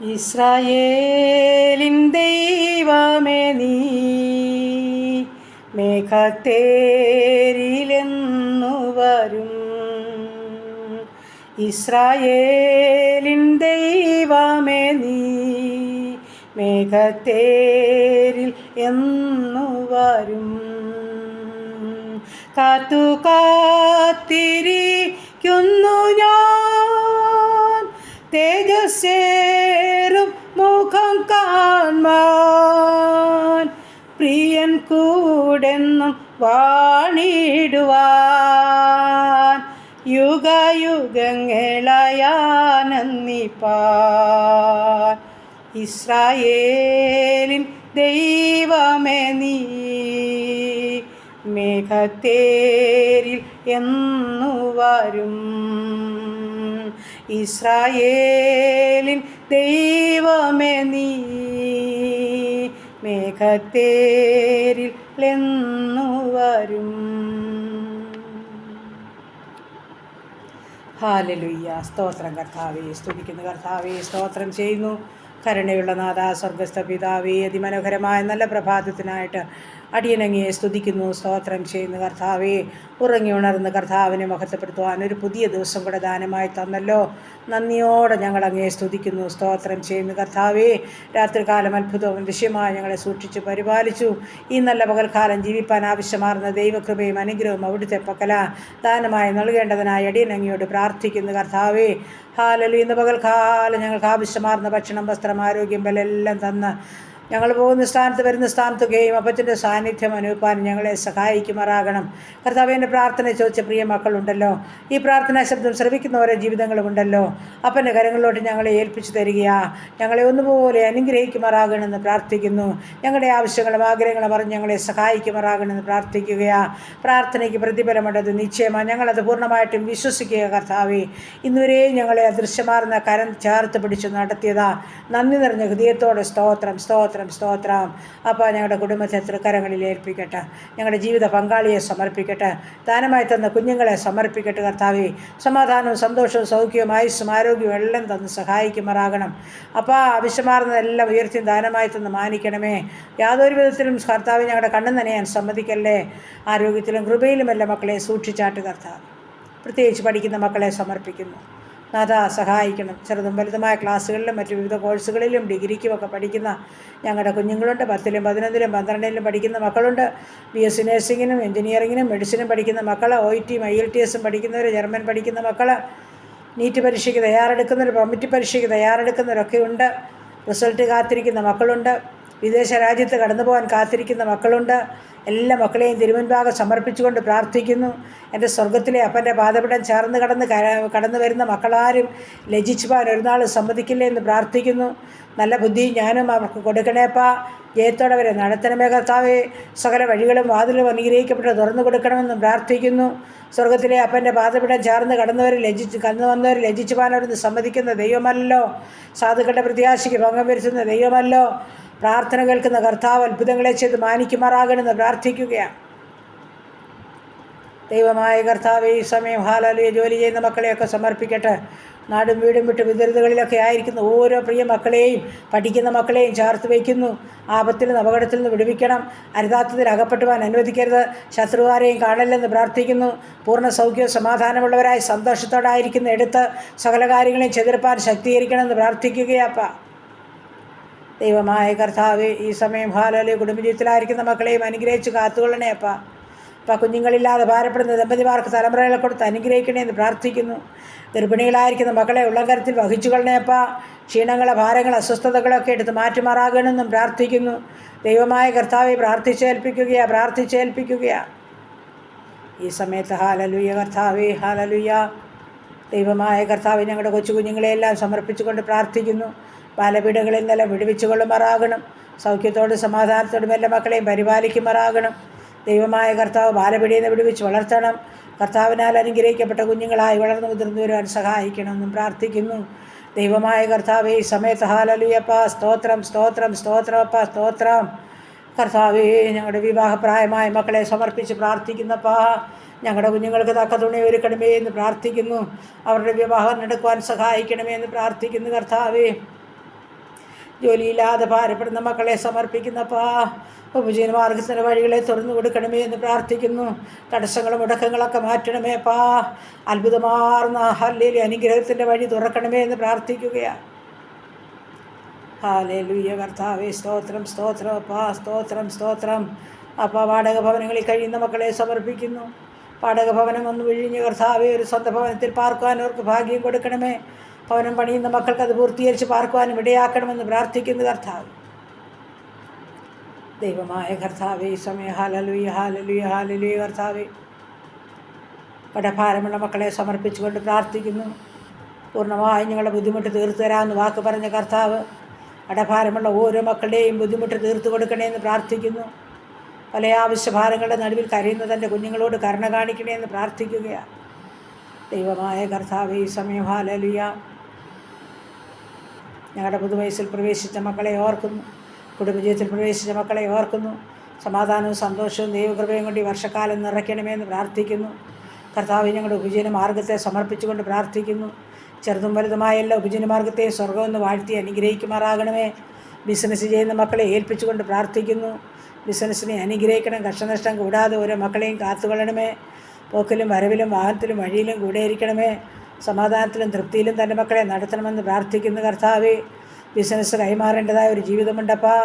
ഇസ്രായേലിൻ ദൈവമേ നീ മേഘത്തേരിലെന്നു വരും. ഇസ്രായേലിൻ ദൈവമേ നീ മേഘത്തേരിൽ എന്നു വരും. കാത്തു കാത്തിരിക്കുന്നു ഞാൻ തേജസ്സേറും മുഖം കാൺമാൻ. പ്രിയൻ കൂടെന്നും വാണിടുവാൻ യുഗയുഗങ്ങളായാനന്ദിപ്പാൻ. ഇസ്രായേലിൻ ദൈവമേ നീ മേഘത്തേരിൽ എന്നു വരും. ഇസ്രായേലിൻ ദൈവമേ നീ മേഘത്തേരിൽ എന്നു വരും. ഹല്ലേലൂയ. സ്തോത്രം കർത്താവേ, സ്തുതിക്കുന്നു കർത്താവേ, സ്തോത്രം ചെയ്യുന്നു. കരുണയുള്ള നാഥ, സ്വർഗസ്ഥ പിതാവേ, അതിമനോഹരമായ നല്ല പ്രഭാതത്തിനായിട്ട് അടിയനങ്ങയെ സ്തുതിക്കുന്നു, സ്തോത്രം ചെയ്യുന്നു കർത്താവേ. ഉറങ്ങി ഉണർന്ന് കർത്താവിനെ മഹത്വപ്പെടുത്തുവാൻ ഒരു പുതിയ ദിവസം കൂടെ ദാനമായി തന്നല്ലോ. നന്ദിയോടെ ഞങ്ങൾ അങ്ങയെ സ്തുതിക്കുന്നു, സ്തോത്രം ചെയ്യുന്നു കർത്താവേ. രാത്രികാലം അത്ഭുതവും വിഷയമായി ഞങ്ങളെ സൂക്ഷിച്ചു പരിപാലിച്ചു. ഈ നല്ല പകൽക്കാലം ജീവിപ്പാൻ ആവശ്യമാർന്ന ദൈവകൃപയും അനുഗ്രഹവും അവിടുത്തെ പക്കല ദാനമായി നൽകേണ്ടതിനായി അടിയനങ്ങയോട് പ്രാർത്ഥിക്കുന്നു കർത്താവേ. ഹല്ലേലൂയ. ഇന്ന് പകൽക്കാലം ഞങ്ങൾക്ക് ആവശ്യമാർന്ന ഭക്ഷണം, വസ്ത്രം, ആരോഗ്യം, ബലമെല്ലാം തന്ന് ഞങ്ങൾ പോകുന്ന സ്ഥാനത്ത് വരുന്ന സ്ഥാനത്തൊക്കെയും അപ്പച്ചൻ്റെ സാന്നിധ്യം അനുഭവിപ്പാൻ ഞങ്ങളെ സഹായിക്കുമാറാകണം കർത്താവേ. എൻ്റെ പ്രാർത്ഥന ചോദിച്ച പ്രിയ മക്കളുണ്ടല്ലോ, ഈ പ്രാർത്ഥനാ ശബ്ദം ശ്രവിക്കുന്നവരെ ജീവിതങ്ങളുമുണ്ടല്ലോ. അപ്പൻ്റെ കരങ്ങളിലോട്ട് ഞങ്ങളെ ഏൽപ്പിച്ചു തരികയാ. ഞങ്ങളെ ഒന്നുപോലെ അനുഗ്രഹിക്കുമാറാകണമെന്ന് പ്രാർത്ഥിക്കുന്നു. ഞങ്ങളുടെ ആവശ്യങ്ങളും ആഗ്രഹങ്ങളും പറഞ്ഞ് ഞങ്ങളെ സഹായിക്കുമാറാകണമെന്ന് പ്രാർത്ഥിക്കുകയാ. പ്രാർത്ഥനയ്ക്ക് പ്രതിഫലമുണ്ടത് നിശ്ചയമാണ്. ഞങ്ങളത് പൂർണ്ണമായിട്ടും വിശ്വസിക്കുക കർത്താവേ. ഇന്നുവരെയും ഞങ്ങളെ അദൃശ്യമാർന്ന കരം ചേർത്ത് പിടിച്ചു നടത്തിയതാ. നന്ദി നിറഞ്ഞ ഹൃദയത്തോടെ സ്തോത്രം, സ്തോത്രം, സ്തോത്രം. അപ്പോൾ ഞങ്ങളുടെ കുടുംബത്തെ തൃക്കരങ്ങളിൽ ഏൽപ്പിക്കട്ടെ. ഞങ്ങളുടെ ജീവിത പങ്കാളിയെ സമർപ്പിക്കട്ടെ. ദാനമായി തന്ന കുഞ്ഞുങ്ങളെ സമർപ്പിക്കട്ടെ കർത്താവേ. സമാധാനവും സന്തോഷവും സൗഖ്യവും ആയുസ്സും ആരോഗ്യവും എല്ലാം തന്ന് സഹായിക്കുമാറാകണം. അപ്പോൾ ആവശ്യമാർന്നതെല്ലാം ഉയർത്തി ദാനമായി തന്ന് മാനിക്കണമേ. യാതൊരു വിധത്തിലും കർത്താവേ ഞങ്ങളുടെ കണ്ണു നനയാൻ സമ്മതിക്കല്ലേ. ആരോഗ്യത്തിലും കൃപയിലും എല്ലാ മക്കളെ സൂക്ഷിച്ചാട്ട് കർത്താവ്. പ്രത്യേകിച്ച് പഠിക്കുന്ന മക്കളെ സമർപ്പിക്കുന്നു നാഥ, സഹായിക്കണം. ചെറുതും വലുതുമായ ക്ലാസ്സുകളിലും മറ്റു വിവിധ കോഴ്സുകളിലും ഡിഗ്രിക്കുമൊക്കെ പഠിക്കുന്ന ഞങ്ങളുടെ കുഞ്ഞുങ്ങളുണ്ട്. 10ലും 11ലും 12ലും പഠിക്കുന്ന മക്കളുണ്ട്. BSc നഴ്സിങ്ങിനും എഞ്ചിനീയറിങ്ങിനും മെഡിസിനും പഠിക്കുന്ന മക്കൾ, OIT IELTS പഠിക്കുന്നവർ, ജർമ്മൻ പഠിക്കുന്ന മക്കൾ, നീറ്റ് പരീക്ഷയ്ക്ക് തയ്യാറെടുക്കുന്നവർ, കമ്മിറ്റി പരീക്ഷയ്ക്ക് തയ്യാറെടുക്കുന്നവരൊക്കെ ഉണ്ട്. റിസൾട്ട് കാത്തിരിക്കുന്ന മക്കളുണ്ട്. വിദേശ രാജ്യത്ത് കടന്നു പോകാൻ കാത്തിരിക്കുന്ന മക്കളുണ്ട്. എല്ലാ മക്കളെയും തിരുമുൻപാകെ സമർപ്പിച്ചുകൊണ്ട് പ്രാർത്ഥിക്കുന്നു. എൻ്റെ സ്വർഗത്തിലെ അപ്പൻ്റെ പാദപിടം ചേർന്ന് കടന്നു വരുന്ന മക്കളാരും ലജ്ജിച്ചു പോകാൻ ഒരു നാൾ സമ്മതിക്കില്ലേ എന്ന് പ്രാർത്ഥിക്കുന്നു. നല്ല ബുദ്ധിയും ഞാനും അവർക്ക് കൊടുക്കണേപ്പാ. ജയത്തോടെ അവരെ നടത്തണമേ കർത്താവേ. സകല വഴികളും വാതിലും അനുഗ്രഹിക്കപ്പെട്ട് തുറന്നു കൊടുക്കണമെന്നും പ്രാർത്ഥിക്കുന്നു. സ്വർഗത്തിലെ അപ്പൻ്റെ പാദപിടം ചേർന്ന് കടന്നു വന്നവർ ലജ്ജിച്ചു പോകാൻ അവിടുന്ന് സമ്മതിക്കുന്ന ദൈവമല്ലോ. സാധുക്കളുടെ പ്രത്യാശയ്ക്ക് ഭംഗം വരുത്തുന്ന ദൈവമല്ലോ. പ്രാർത്ഥന കേൾക്കുന്ന കർത്താവ് അത്ഭുതങ്ങളെ ചെയ്ത് മാനിക്കുമാറാകണമെന്ന് പ്രാർത്ഥിക്കുകയാണ്. ദൈവമായ കർത്താവ് ഈ സമയം ഹല്ലേലൂയ ജോലി ചെയ്യുന്ന മക്കളെയൊക്കെ സമർപ്പിക്കട്ടെ. നാടും വീടും വിട്ട് വിദഗ്ധകളിലൊക്കെ ആയിരിക്കുന്ന ഓരോ പ്രിയ മക്കളെയും പഠിക്കുന്ന മക്കളെയും ചേർത്ത് വയ്ക്കുന്നു. ആപത്തിൽ നിന്ന് അപകടത്തിൽ നിന്ന് വിടുവിക്കണം. അരുതാത്തതിൽ അകപ്പെട്ടുവാൻ അനുവദിക്കരുത്. ശത്രുവാരെയും കാണല്ലെന്ന് പ്രാർത്ഥിക്കുന്നു. പൂർണ്ണ സൗഖ്യവും സമാധാനമുള്ളവരായി സന്തോഷത്തോടായിരിക്കുന്ന എടുത്ത് സകല കാര്യങ്ങളെയും ചെതിർപ്പാൻ ശക്തീകരിക്കണമെന്ന് പ്രാർത്ഥിക്കുകയപ്പ. ദൈവമായ കർത്താവ് ഈ സമയം ഹല്ലേലൂയ കുടുംബജീവിതത്തിലായിരിക്കുന്ന മക്കളെയും അനുഗ്രഹിച്ച് കാത്തുകൊള്ളണേ അപ്പ. അപ്പം കുഞ്ഞുങ്ങളില്ലാതെ ഭാരപ്പെടുന്ന ദമ്പതിമാർക്ക് തലമുറകളെ കൊടുത്ത് അനുഗ്രഹിക്കണേ എന്ന് പ്രാർത്ഥിക്കുന്നു. ഗർഭിണികളായിരിക്കുന്ന മക്കളെ ഉള്ളംകരത്തിൽ വഹിച്ചു കൊള്ളണേ അപ്പ. ക്ഷീണങ്ങളെ, ഭാരങ്ങളെ, അസ്വസ്ഥതകളൊക്കെ എടുത്ത് മാറ്റുമാറാകണമെന്നും പ്രാർത്ഥിക്കുന്നു. ദൈവമായ കർത്താവെ പ്രാർത്ഥിച്ചേൽപ്പിക്കുകയാ ഈ സമയത്ത്. ഹല്ലേലൂയ കർത്താവേ, ഹല്ലേലൂയ. ദൈവമായ കർത്താവ് ഞങ്ങളുടെ കൊച്ചു കുഞ്ഞുങ്ങളെയെല്ലാം സമർപ്പിച്ചുകൊണ്ട് പ്രാർത്ഥിക്കുന്നു. ബാലപീഠങ്ങളിൽ നിന്നെല്ലാം വിടുവിച്ചു കൊള്ളുമാറാകണം. സൗഖ്യത്തോടും സമാധാനത്തോടും എല്ലാ മക്കളെയും പരിപാലിക്കുമാറാകണം. ദൈവമായ കർത്താവ് ബാലപീഠയിൽ നിന്ന് വിടുവിച്ച് വളർത്തണം. കർത്താവിനാൽ അനുഗ്രഹിക്കപ്പെട്ട കുഞ്ഞുങ്ങളായി വളർന്നു മുതിർന്നു വരുവാൻ സഹായിക്കണമെന്നും പ്രാർത്ഥിക്കുന്നു. ദൈവമായ കർത്താവേ ഈ സമയത്ത് ഹല്ലേലൂയപ്പ. സ്തോത്രം, സ്തോത്രം, സ്തോത്രമപ്പ, സ്തോത്രം. കർത്താവേ ഞങ്ങളുടെ വിവാഹപ്രായമായ മക്കളെ സമർപ്പിച്ച് പ്രാർത്ഥിക്കുന്നപ്പാ. ഞങ്ങളുടെ കുഞ്ഞുങ്ങൾക്ക് തക്ക തുണി ഒരുക്കണമേ എന്ന് പ്രാർത്ഥിക്കുന്നു. അവരുടെ വിവാഹം നടക്കുവാൻ സഹായിക്കണമേ എന്ന് പ്രാർത്ഥിക്കുന്നു കർത്താവേ. ജോലിയില്ലാതെ ഭാരപ്പെടുന്ന മക്കളെ സമർപ്പിക്കുന്നപ്പാ. ഉപജീവനമാർഗത്തിൻ്റെ വഴികളെ തുറന്നു കൊടുക്കണമേ എന്ന് പ്രാർത്ഥിക്കുന്നു. തടസ്സങ്ങളും മുടക്കങ്ങളൊക്കെ മാറ്റണമേ അപ്പാ. അത്ഭുതമാർന്ന ഹല്ലേലൂയ അനുഗ്രഹത്തിൻ്റെ വഴി തുറക്കണമേ എന്ന് പ്രാർത്ഥിക്കുകയാണ്. ഹല്ലേലൂയ കർത്താവേ സ്തോത്രം സ്തോത്രം അപ്പാ, സ്തോത്രം സ്തോത്രം അപ്പാ. വാടക ഭവനങ്ങളിൽ കഴിയുന്ന മക്കളെ സമർപ്പിക്കുന്നു. വാടക ഭവനം ഒന്ന് വിഴിഞ്ഞ് കർത്താവേ ഒരു സ്വന്തം ഭവനത്തിൽ പാർക്കുവാൻ അവർക്ക് ഭാഗ്യം കൊടുക്കണമേ. ഭവനം പണിയുന്ന മക്കൾക്ക് അത് പൂർത്തീകരിച്ച് പാർക്കുവാനും ഇടയാക്കണമെന്ന് പ്രാർത്ഥിക്കുന്നു കർത്താവ്. ദൈവമായ കർത്താവേ ഈ സമയം ഹല്ലേലൂയ ഹല്ലേലൂയ ഹല്ലേലൂയ കർത്താവേ. കടഭാരമുള്ള മക്കളെ സമർപ്പിച്ചുകൊണ്ട് പ്രാർത്ഥിക്കുന്നു. പൂർണ്ണമായും ഞങ്ങളുടെ ബുദ്ധിമുട്ട് തീർത്തു തരാമെന്ന് വാക്ക് പറഞ്ഞ കർത്താവ് കടഭാരമുള്ള ഓരോ മക്കളുടെയും ബുദ്ധിമുട്ട് തീർത്തു കൊടുക്കണേന്ന് പ്രാർത്ഥിക്കുന്നു. പല ആവശ്യഭാരങ്ങളുടെ നടുവിൽ കരയുന്ന തൻ്റെ കുഞ്ഞുങ്ങളോട് കരുണ കാണിക്കണേന്ന് പ്രാർത്ഥിക്കുകയാണ്. ദൈവമായ കർത്താവേ ഈ സമയം ഹല്ലേലൂയ. ഞങ്ങളുടെ പുതുവയസ്സിൽ പ്രവേശിച്ച മക്കളെ ഓർക്കുന്നു. കുടുംബജീവിതത്തിൽ പ്രവേശിച്ച മക്കളെ ഓർക്കുന്നു. സമാധാനവും സന്തോഷവും ദൈവകൃപയും കൊണ്ട് ഈ വർഷക്കാലം നിറയ്ക്കണമെന്ന് പ്രാർത്ഥിക്കുന്നു. കർത്താവ് ഞങ്ങളുടെ ഉപജീവന മാർഗത്തെ സമർപ്പിച്ചുകൊണ്ട് പ്രാർത്ഥിക്കുന്നു. ചെറുതും വലുതുമായ എല്ലാ ഉപജീവന മാർഗത്തെയും സ്വർഗമെന്ന് വാഴ്ത്തി അനുഗ്രഹിക്കുമാറാകണമേ. ബിസിനസ് ചെയ്യുന്ന മക്കളെ ഏൽപ്പിച്ചുകൊണ്ട് പ്രാർത്ഥിക്കുന്നു. ബിസിനസ്സിനെ അനുഗ്രഹിക്കണം. കഷ്ടനഷ്ടം കൂടാതെ ഓരോ മക്കളെയും കാത്തുകൊള്ളണമേ. പോക്കിലും വരവിലും വാഹനത്തിലും വഴിയിലും കൂടെ ഇരിക്കണമേ. സമാധാനത്തിലും തൃപ്തിയിലും തൻ്റെ മക്കളെ നടത്തണമെന്ന് പ്രാർത്ഥിക്കുന്നു കർത്താവേ. ബിസിനസ് കൈമാറേണ്ടതായ ഒരു ജീവിതമുണ്ടപ്പാ.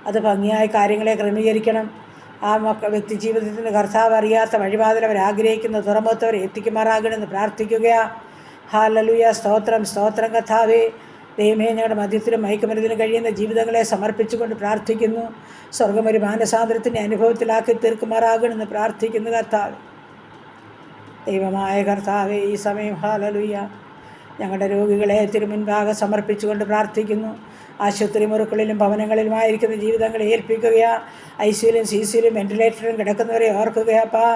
അത് ഭംഗിയായ കാര്യങ്ങളെ ക്രമീകരിക്കണം. ആ വ്യക്തി ജീവിതത്തിന് കർത്താവ് അറിയാത്ത വഴിപാതിൽ അവർ ആഗ്രഹിക്കുന്ന തുറമുഖത്തവരെ എത്തിക്കുമാറാകണമെന്ന് പ്രാർത്ഥിക്കുകയാണ്. ഹല്ലേലൂയ സ്തോത്രം സ്തോത്രം കർത്താവേ. ദൈവമേ ഞങ്ങളുടെ മധ്യത്തിലും മയക്കുമരുന്നിലും കഴിയുന്ന ജീവിതങ്ങളെ സമർപ്പിച്ചുകൊണ്ട് പ്രാർത്ഥിക്കുന്നു. സ്വർഗം ഒരു മാനസാന്തരത്തിൻ്റെ അനുഭവത്തിലാക്കി തീർക്കുമാറാകണമെന്ന് പ്രാർത്ഥിക്കുന്നു കർത്താവ്. ദൈവമായ കർത്താവേ ഈ സമയം ഹല്ലേലൂയ ഞങ്ങളുടെ രോഗികളെ തിരുമുൻപാകെ സമർപ്പിച്ചുകൊണ്ട് പ്രാർത്ഥിക്കുന്നു. ആശുപത്രി മുറികളിലും ഭവനങ്ങളിലുമായിരിക്കുന്ന ജീവിതങ്ങളെ ഏൽപ്പിക്കുകയാണ്. ICUയിലും CCയിലും വെന്റിലേറ്ററിലും കിടക്കുന്നവരെ ഓർക്കുകയപ്പാ.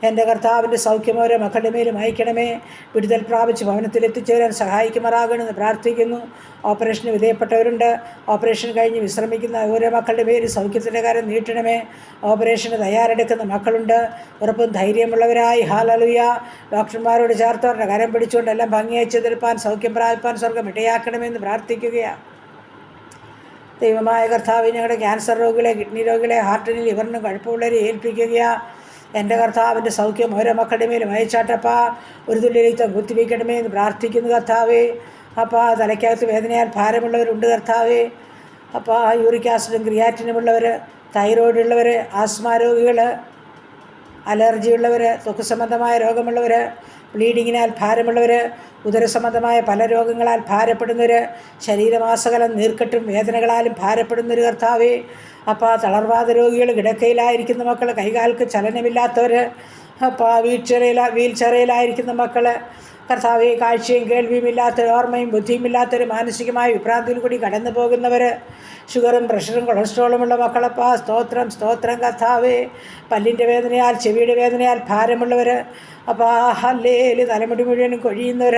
എൻ്റെ കർത്താവിൻ്റെ സൗഖ്യം ഓരോ മക്കളുടെ മേലും അയക്കണമേ. വിടുതൽ പ്രാപിച്ച് ഭവനത്തിലെത്തിച്ചേരാൻ സഹായിക്കുമാറാകണമെന്ന് പ്രാർത്ഥിക്കുന്നു. ഓപ്പറേഷന് വിധേയപ്പെട്ടവരുണ്ട്. ഓപ്പറേഷൻ കഴിഞ്ഞ് വിശ്രമിക്കുന്ന ഓരോ മക്കളുടെ പേര് സൗഖ്യത്തിൻ്റെ കാര്യം നീട്ടണമേ. ഓപ്പറേഷന് തയ്യാറെടുക്കുന്ന മക്കളുണ്ട്. ഉറപ്പും ധൈര്യമുള്ളവരായി ഹല്ലേലൂയ ഡോക്ടർമാരോട് ചേർത്തവരുടെ കരം പിടിച്ചുകൊണ്ട് എല്ലാം ഭംഗിയായി ചെയ്തെടുപ്പാൻ സൗഖ്യം പ്രാപിപ്പാൻ സ്വർഗം ഇടയാക്കണമെന്ന് പ്രാർത്ഥിക്കുകയാണ്. ദൈവമായ കർത്താവ് ഞങ്ങളുടെ ക്യാൻസർ രോഗികളെ, കിഡ്നി രോഗികളെ, ഹാർട്ടിനും ലിവറിനും കുഴപ്പമുള്ളവരെ ഏൽപ്പിക്കുകയാണ്. എൻ്റെ കർത്താവിൻ്റെ സൗഖ്യം ഓരോ മക്കളുടെ മേലും അയച്ചാട്ടപ്പാ. ഒരു തുള്ളി രക്തം കുത്തിവയ്ക്കണമേ എന്ന് പ്രാർത്ഥിക്കുന്നു കർത്താവേ. അപ്പാ തലയ്ക്കകത്ത് വേദനയാൽ ഭാരമുള്ളവരുണ്ട് കർത്താവേ. അപ്പാ യൂറിക് ആസിഡും ക്രിയാറ്റിനുമുള്ളവർ, തൈറോയ്ഡ് ഉള്ളവർ, ആസ്മ രോഗികൾ, അലർജി ഉള്ളവർ, ത്വക്ക് സംബന്ധമായ രോഗമുള്ളവർ, ബ്ലീഡിങ്ങിനാൽ ഭാരമുള്ളവർ, ഉദരസംബന്ധമായ പല രോഗങ്ങളാൽ ഭാരപ്പെടുന്നവർ, ശരീരമാസകലം നീർക്കെട്ടും വേദനകളാലും ഭാരപ്പെടുന്നൊരു കർത്താവേ. അപ്പോൾ തളർവാദ രോഗികൾ, കിടക്കയിലായിരിക്കുന്ന മക്കൾ, കൈകാൽക്ക് ചലനമില്ലാത്തവർ, അപ്പോൾ വീൽ ചെയറിലായിരിക്കുന്ന മക്കൾ, കർത്താവെ കാഴ്ചയും കേൾവിയും ഇല്ലാത്തവർ, ഓർമ്മയും ബുദ്ധിയും ഇല്ലാത്തവർ, മാനസികമായ വിഭ്രാന്തിയിൽ കൂടി കടന്നു പോകുന്നവർ, ഷുഗറും പ്രഷറും കൊളസ്ട്രോളുമുള്ള മക്കളപ്പാ സ്തോത്രം സ്തോത്രം കർത്താവേ. പല്ലിൻ്റെ വേദനയാൽ ചെവിയുടെ വേദനയാൽ ഭാരമുള്ളവർ, അപ്പോൾ ഹല്ലേലൂയ തലമുടി മുഴുവനും കൊഴിയുന്നവർ,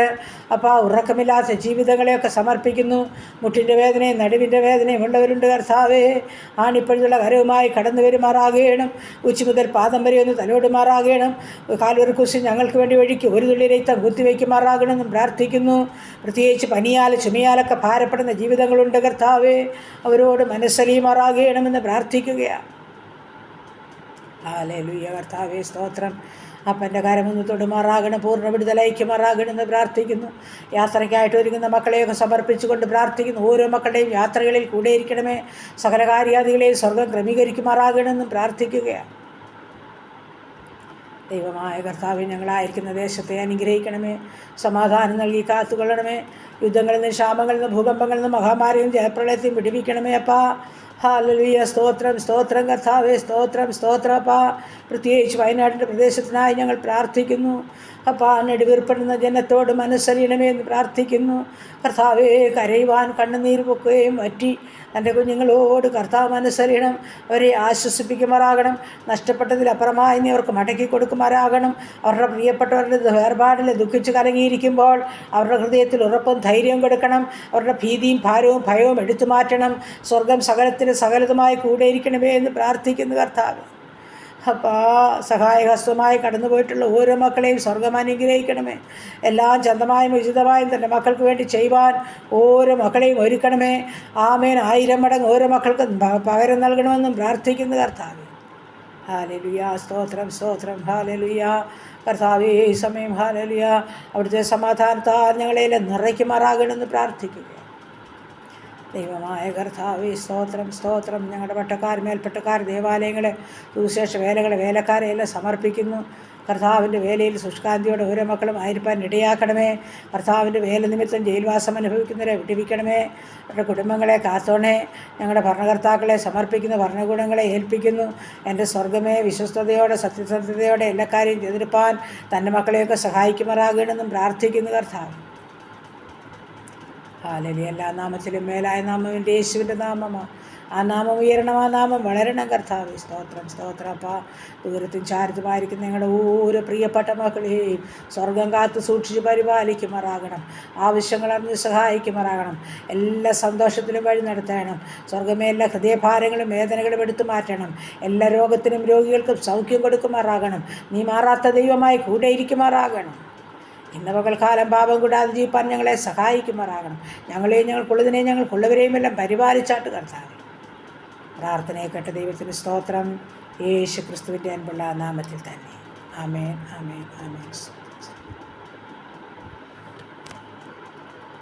അപ്പോൾ ഉറക്കമില്ലാത്ത ജീവിതങ്ങളെയൊക്കെ സമർപ്പിക്കുന്നു. മുട്ടിൻ്റെ വേദനയും നടുവിൻ്റെ വേദനയും ഉള്ളവരുണ്ട് കർത്താവേ. ആണിപ്പഴുതുള്ള കരവുമായി കടന്നു വരുമാറാകണം. ഉച്ച മുതൽ പാദം വരെ ഒന്ന് തലോടുമാറാകണം. കാൽവരി കുരിശിൽ ഞങ്ങൾക്ക് വേണ്ടി വഴിക്ക് ഒരു തുള്ളി രക്തം കുത്തിവയ്ക്കുമാറാകണമെന്നും പ്രാർത്ഥിക്കുന്നു. പ്രത്യേകിച്ച് പനിയാൽ ചുമയാലൊക്കെ ഭാരപ്പെടുന്ന ജീവിതങ്ങളുണ്ട് കർത്താവേ. അവരോട് മനസ്സലിയുമാറാകണമെന്ന് പ്രാർത്ഥിക്കുകയാണ്. ഹല്ലേലൂയ കർത്താവേ സ്തോത്രം. അപ്പൻ്റെ കരമൊന്ന് തൊടുമാറാകണം, പൂർണ്ണ വിടുതലയക്കുമാറാകണമെന്ന് പ്രാർത്ഥിക്കുന്നു. യാത്രയ്ക്കായിട്ട് ഒരുങ്ങുന്ന മക്കളെയൊക്കെ സമർപ്പിച്ചുകൊണ്ട് പ്രാർത്ഥിക്കുന്നു. ഓരോ മക്കളുടെയും യാത്രകളിൽ കൂടെ ഇരിക്കണമേ. സകല കാര്യാദികളെയും സ്വർഗം ക്രമീകരിക്കുമാറാകണമെന്നും പ്രാർത്ഥിക്കുകയാണ്. ദൈവമായ കർത്താവേ, ഞങ്ങളായിരിക്കുന്ന ദേശത്തെ അനുഗ്രഹിക്കണമേ. സമാധാനം നൽകി കാത്തുകൊള്ളണമേ. യുദ്ധങ്ങളിൽ നിന്ന്, ക്ഷാമങ്ങളിൽ നിന്ന്, ഭൂകമ്പങ്ങളിൽ നിന്ന്, മഹാമാരിയും ജയപ്രളയത്തെയും വിടുവിക്കണമേ അപ്പാ. ഹല്ലേലൂയ സ്തോത്രം സ്തോത്രം കർത്താവേ സ്തോത്രം സ്തോത്രം അപ്പാ. പ്രത്യേകിച്ച് വയനാട്ടിൻ്റെ പ്രദേശത്തിനായി ഞങ്ങൾ പ്രാർത്ഥിക്കുന്നു അപ്പാ. നെടുവീർപ്പെടുന്ന ജനത്തോട് മനസ്സലിയണമേ എന്ന് പ്രാർത്ഥിക്കുന്നു കർത്താവേ. കരയുവാൻ കണ്ണുനീർ പൊക്കുകയും വറ്റി തൻ്റെ കുഞ്ഞുങ്ങളോട് കർത്താവ് മനസ്സറിയണം. അവരെ ആശ്വസിപ്പിക്കുമാറാകണം. നഷ്ടപ്പെട്ടതിലപ്പുറമായി നീ അവർക്ക് മടക്കി കൊടുക്കുമാറാകണം. അവരുടെ പ്രിയപ്പെട്ടവരുടെ വേർപാടിൽ ദുഃഖിച്ച് കലങ്ങിയിരിക്കുമ്പോൾ അവരുടെ ഹൃദയത്തിൽ ഉറപ്പും ധൈര്യവും കൊടുക്കണം. അവരുടെ ഭീതിയും ഭാരവും ഭയവും എടുത്തു മാറ്റണം. സ്വർഗം സകലത്തിന് സകലതുമായി കൂടെ ഇരിക്കണമേ എന്ന് പ്രാർത്ഥിക്കുന്നു കർത്താവ്. അപ്പോൾ സഹായഹസ്തമായി കടന്നു പോയിട്ടുള്ള ഓരോ മക്കളെയും സ്വർഗം അനുഗ്രഹിക്കണമേ. എല്ലാം ചന്തമായും ഉചിതമായും തൻ്റെ മക്കൾക്ക് വേണ്ടി ചെയ്യുവാൻ ഓരോ മക്കളെയും ഒരുക്കണമേ. ആമേൻ. 1000 മടങ്ങ് ഓരോ മക്കൾക്കും പകരം നൽകണമെന്നും പ്രാർത്ഥിക്കുന്നു കർത്താവേ. ഹല്ലേലൂയ. സ്തോത്രം സ്തോത്രം. ഹല്ലേലൂയ. കർത്താവേ, ഈ സമയം ഹല്ലേലൂയ അവിടുത്തെ സമാധാനത്താൽ ഞങ്ങളെല്ലാം നിറയ്ക്കുമാറാകണമെന്ന് പ്രാർത്ഥിക്കുക. ദൈവമായ കർത്താവേ, സ്തോത്രം സ്തോത്രം. ഞങ്ങളുടെ പട്ടക്കാർ, മേൽപ്പട്ടക്കാർ, ദേവാലയങ്ങളെ, സുവിശേഷ വേലകളെ, വേലക്കാരെയെല്ലാം സമർപ്പിക്കുന്നു. കർത്താവിൻ്റെ വേലയിൽ സുഷ്കാന്തിയോടെ ഓരോ മക്കളും ആയിരിക്കാൻ ഇടയാക്കണമേ. കർത്താവിൻ്റെ വേല നിമിത്തം ജയിൽവാസം അനുഭവിക്കുന്നവരെ വിടുവിക്കണമേ. അവരുടെ കുടുംബങ്ങളെ കാത്തോണേ. ഞങ്ങളുടെ ഭരണകർത്താക്കളെ സമർപ്പിക്കുന്നു, ഭരണകൂടങ്ങളെ ഏൽപ്പിക്കുന്നു. എൻ്റെ സ്വർഗമേ, വിശ്വസ്തയോടെ സത്യസന്ധതയോടെ എല്ലാ കാര്യം ചെയ്തെടുപ്പാൻ തൻ്റെ മക്കളെയൊക്കെ സഹായിക്കുമാറാകണമെന്നും പ്രാർത്ഥിക്കുന്നു കർത്താവ്. ഹല്ലേലൂയ. എല്ലാ നാമത്തിലും മേലായ നാമം എൻ്റെ യേശുവിൻ്റെ നാമമാണ്. ആ നാമം ഉയരണം, ആ നാമം വളരണം കർത്താവേ. സ്തോത്രം സ്തോത്രം. അപ്പോൾ ദൂരത്തും ചാരത്തുമായിരിക്കുന്ന ഞങ്ങളുടെ ഓരോ പ്രിയപ്പെട്ട മക്കളെയും സ്വർഗം കാത്ത് സൂക്ഷിച്ച് പരിപാലിക്കുമാറാകണം. ആവശ്യങ്ങൾ അറിഞ്ഞ് സഹായിക്കുമാറാകണം. എല്ലാ സന്തോഷത്തിലും വഴി നടത്തണം. സ്വർഗമേ, എല്ലാ ഹൃദയഭാരങ്ങളും വേദനകളും എടുത്തു മാറ്റണം. എല്ലാ രോഗത്തിനും രോഗികൾക്കും സൗഖ്യം കൊടുക്കുമാറാകണം. നീ മാറാത്ത ദൈവമായി കൂടെ ഇരിക്കുമാറാകണം. ഇന്ന് പകൽക്കാലം പാപം കൂടാതെ ജീവിപ്പാൻ ഞങ്ങളെ സഹായിക്കുമാറാകണം. ഞങ്ങളെയും ഞങ്ങൾക്കുള്ളതിനെയും ഞങ്ങൾക്കുള്ളവരെയും എല്ലാം പരിപാലിച്ചാട്ട് കർത്താവേ. പ്രാർത്ഥനയെ കേട്ട ദൈവത്തിന് സ്തോത്രം. യേശു ക്രിസ്തുവിൻ്റെ അൻപുള്ള നാമത്തിൽ തന്നെ. ആമേൻ ആമേൻ ആമേൻ.